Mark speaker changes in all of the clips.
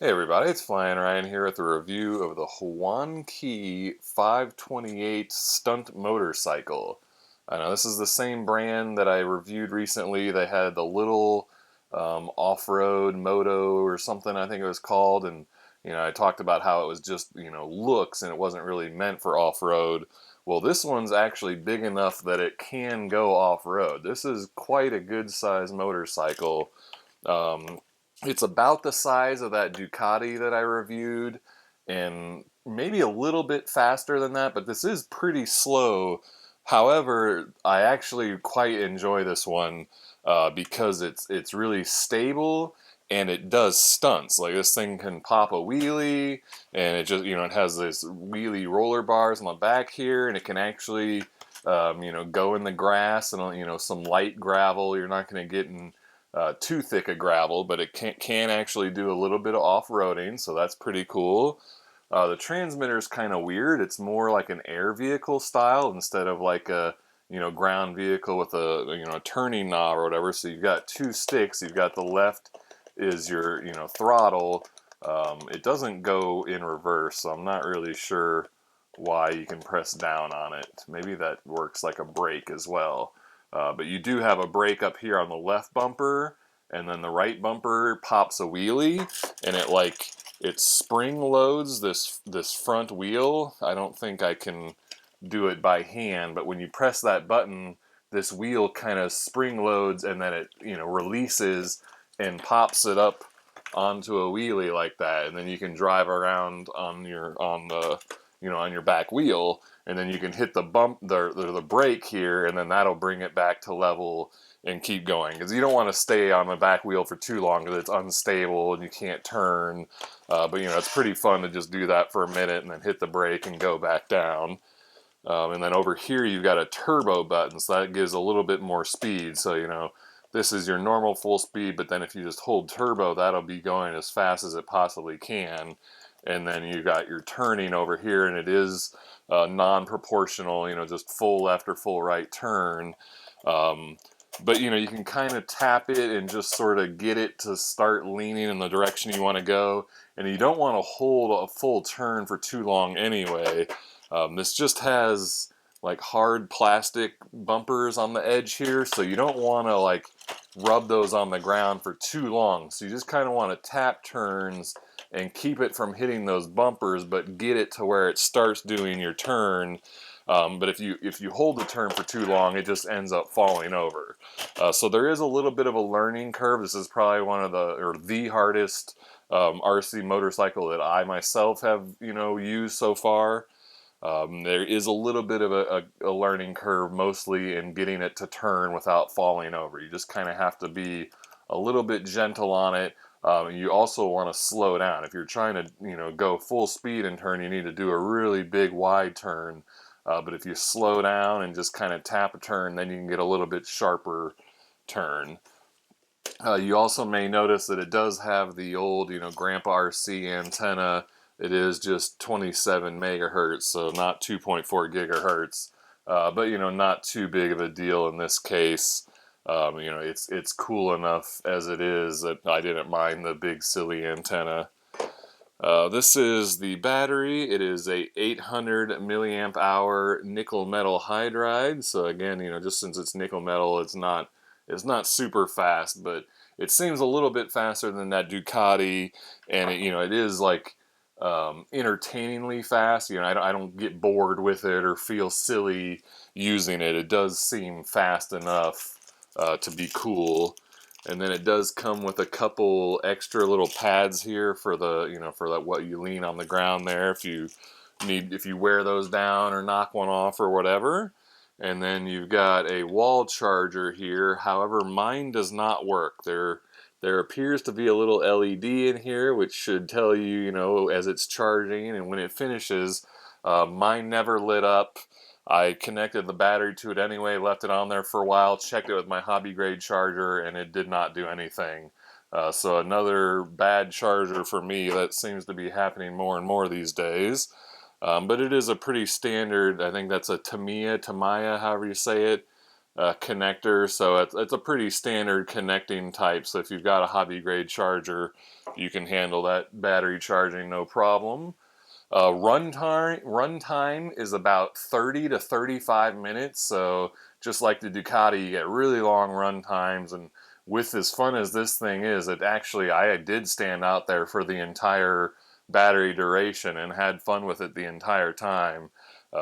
Speaker 1: Hey everybody, it's Flyin Ryan here with a review of the HuanQi 528 Stunt motorcycle. I know this is the same brand that I reviewed recently. They had the little off-road moto or something, I think it was called, and I talked about how it was just looks and it wasn't really meant for off-road. Well, this one's actually big enough that it can go off-road. This is quite a good size motorcycle. Um, it's about the size of that Ducati that I reviewed, and maybe a little bit faster than that, but this is pretty slow. However, I actually quite enjoy this one because it's really stable and it does stunts. Like this thing can pop a wheelie, and it just it has this wheelie roller bars on the back here, and it can actually go in the grass and some light gravel. You're not going to get in too thick a gravel, but it can actually do a little bit of off-roading, so that's pretty cool. The transmitter is kind of weird. It's more like an air vehicle style instead of like a ground vehicle with a turning knob or whatever. So you've got two sticks. You've got the left is your throttle. It doesn't go in reverse, so I'm not really sure why you can press down on it. Maybe that works like a brake as well. But you do have a brake up here on the left bumper, and then the right bumper pops a wheelie, and it spring loads this front wheel. I don't think I can do it by hand, but when you press that button, this wheel kind of spring loads, and then it releases and pops it up onto a wheelie like that, and then you can drive around on your back wheel, and then you can hit the brake here, and then that'll bring it back to level and keep going, because you don't want to stay on the back wheel for too long because it's unstable and you can't turn. But it's pretty fun to just do that for a minute and then hit the brake and go back down. And then over here you've got a turbo button, so that gives a little bit more speed. So this is your normal full speed, but then if you just hold turbo, that'll be going as fast as it possibly can. And then you got your turning over here, and it is non-proportional, just full left or full right turn. But you can kind of tap it and just sort of get it to start leaning in the direction you want to go. And you don't want to hold a full turn for too long anyway. This just has like hard plastic bumpers on the edge here, so you don't want to like rub those on the ground for too long. So you just kind of want to tap turns and keep it from hitting those bumpers, but get it to where it starts doing your turn. But if you hold the turn for too long, it just ends up falling over. So there is a little bit of a learning curve. This is probably one of the hardest RC motorcycle that I myself have used so far. There is a little bit of a learning curve, mostly in getting it to turn without falling over. You just kind of have to be a little bit gentle on it. You also want to slow down. If you're trying to go full speed and turn, you need to do a really big wide turn. But if you slow down and just kind of tap a turn, then you can get a little bit sharper turn. You also may notice that it does have the old, Grandpa RC antenna. It is just 27 megahertz, so not 2.4 gigahertz. But not too big of a deal in this case. It's cool enough as it is that I didn't mind the big silly antenna. This is the battery. It is a 800 milliamp hour nickel metal hydride. So again, just since it's nickel metal, it's not super fast, but it seems a little bit faster than that Ducati, and it is like entertainingly fast. I don't get bored with it or feel silly using it. It does seem fast enough to be cool. And then it does come with a couple extra little pads here for what you lean on the ground there if you wear those down or knock one off or whatever. And then you've got a wall charger here. However, mine does not work. There appears to be a little LED in here, which should tell you, as it's charging and when it finishes. Mine never lit up. I connected the battery to it anyway, left it on there for a while, checked it with my hobby grade charger, and it did not do anything. So another bad charger for me. That seems to be happening more and more these days. But it is a pretty standard, I think that's a Tamiya, however you say it, connector. So it's a pretty standard connecting type. So if you've got a hobby grade charger, you can handle that battery charging no problem. Run time is about 30 to 35 minutes, so just like the Ducati, you get really long run times, and with as fun as this thing is, I did stand out there for the entire battery duration and had fun with it the entire time.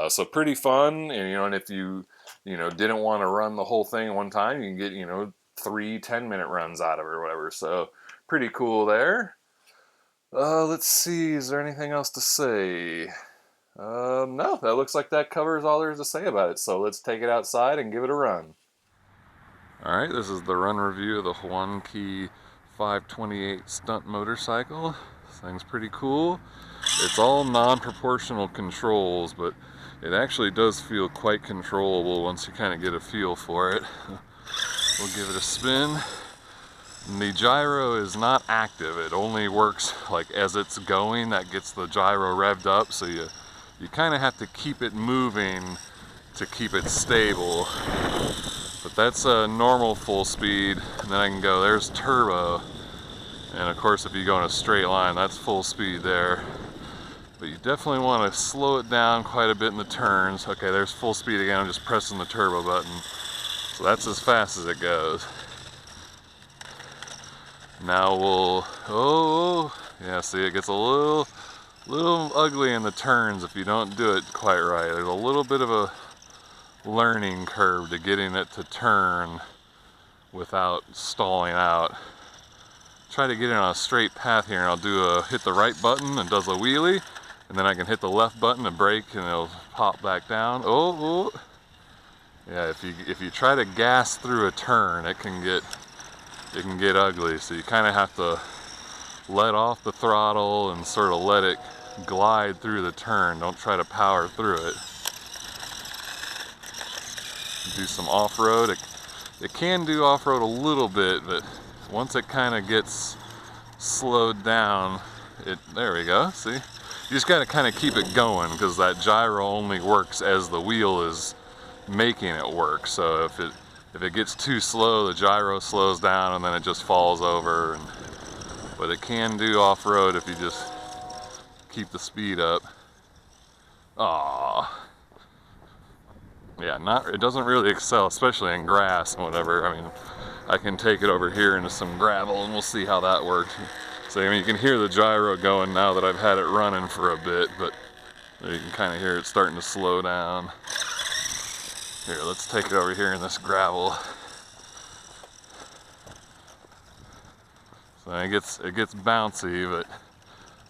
Speaker 1: So pretty fun, and if you didn't want to run the whole thing one time, you can get 3 10-minute runs out of it or whatever. So pretty cool there. Let's see, is there anything else to say? No, that looks like that covers all there is to say about it. So let's take it outside and give it a run. Alright, this is the run review of the HuanQi 528 Stunt motorcycle. This thing's pretty cool. It's all non-proportional controls, but it actually does feel quite controllable once you kind of get a feel for it. We'll give it a spin. And the gyro is not active. It only works like as it's going. That gets the gyro revved up, so you kind of have to keep it moving to keep it stable. But that's a normal full speed, and then I can go, there's turbo. And of course if you go in a straight line, that's full speed there. But you definitely want to slow it down quite a bit in the turns. Okay, there's full speed again. I'm just pressing the turbo button. So that's as fast as it goes. Now we'll, yeah, see, it gets a little ugly in the turns if you don't do it quite right. There's a little bit of a learning curve to getting it to turn without stalling out. Try to get it on a straight path here, and I'll hit the right button and does a wheelie, and then I can hit the left button and brake, and it'll pop back down. Oh. Yeah, if you try to gas through a turn, it can get ugly. So you kind of have to let off the throttle and sort of let it glide through the turn. Don't try to power through it. Do some off-road. It can do off-road a little bit, but once it kind of gets slowed down, there we go, see? You just got to kind of keep it going, because that gyro only works as the wheel is making it work. So if it gets too slow, the gyro slows down and then it just falls over. But it can do off-road if you just keep the speed up. Aww. Yeah, it doesn't really excel, especially in grass and whatever. I mean, I can take it over here into some gravel and we'll see how that works. So I mean, you can hear the gyro going now that I've had it running for a bit, but you can kind of hear it starting to slow down. Here, let's take it over here in this gravel. So it gets bouncy, but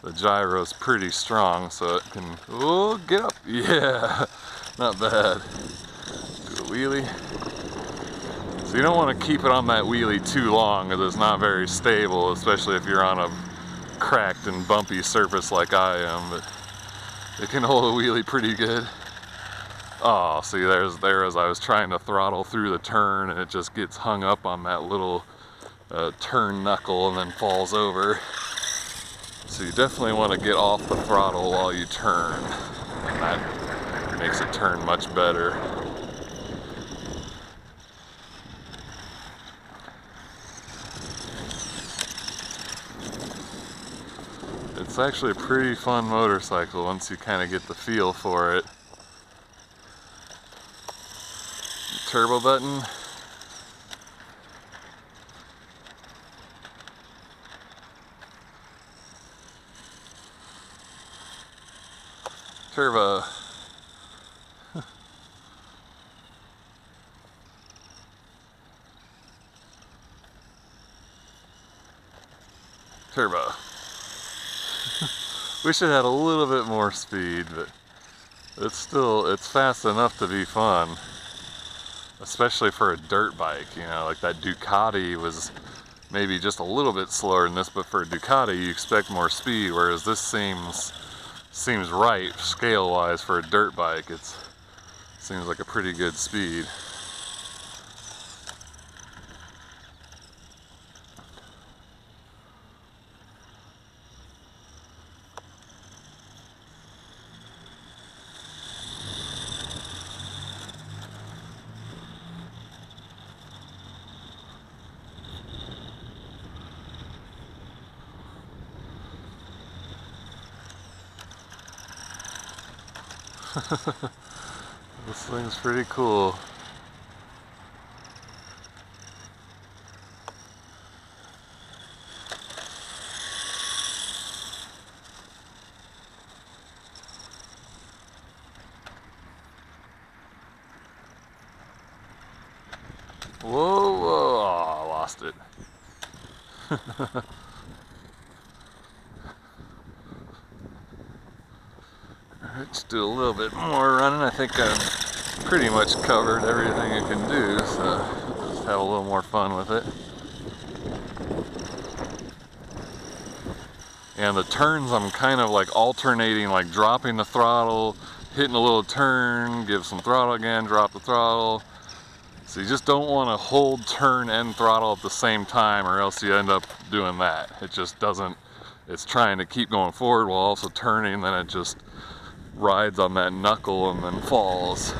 Speaker 1: the gyro's pretty strong, so it can, oh, get up, yeah, not bad. Do a wheelie. So you don't want to keep it on that wheelie too long, because it's not very stable, especially if you're on a cracked and bumpy surface like I am, but it can hold a wheelie pretty good. Oh, see, there as I was trying to throttle through the turn, and it just gets hung up on that little turn knuckle and then falls over. So you definitely want to get off the throttle while you turn, and that makes it turn much better. It's actually a pretty fun motorcycle once you kind of get the feel for it. Turbo button. Turbo. Turbo. Wish it had a little bit more speed, but it's fast enough to be fun. Especially for a dirt bike, like that Ducati was maybe just a little bit slower than this, but for a Ducati you expect more speed, whereas this seems right scale-wise for a dirt bike. It seems like a pretty good speed. This thing's pretty cool. Whoa, whoa, oh, I lost it. Let's do a little bit more running. I think I've pretty much covered everything I can do, so just have a little more fun with it. And the turns, I'm kind of like alternating, like dropping the throttle, hitting a little turn, give some throttle again, drop the throttle. So you just don't want to hold turn and throttle at the same time, or else you end up doing that. It just doesn't, it's trying to keep going forward while also turning, then it just rides on that knuckle and then falls.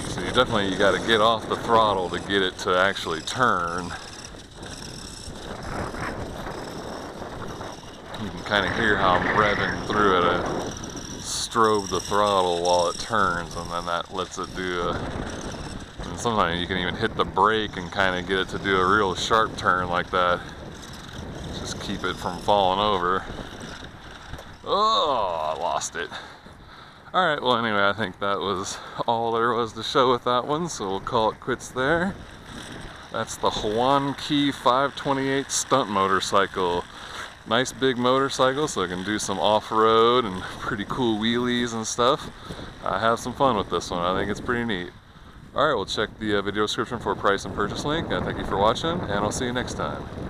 Speaker 1: So you got to get off the throttle to get it to actually turn. You can kind of hear how I'm revving through it. I strobe the throttle while it turns, and then that lets it do and sometimes you can even hit the brake and kind of get it to do a real sharp turn like that. Just keep it from falling over. Oh, I lost it. Alright, well anyway, I think that was all there was to show with that one, so we'll call it quits there. That's the HuanQi 528 stunt motorcycle. Nice big motorcycle, so I can do some off-road and pretty cool wheelies and stuff. I have some fun with this one. I think it's pretty neat. Alright, we'll check the video description for a price and purchase link. Thank you for watching, and I'll see you next time.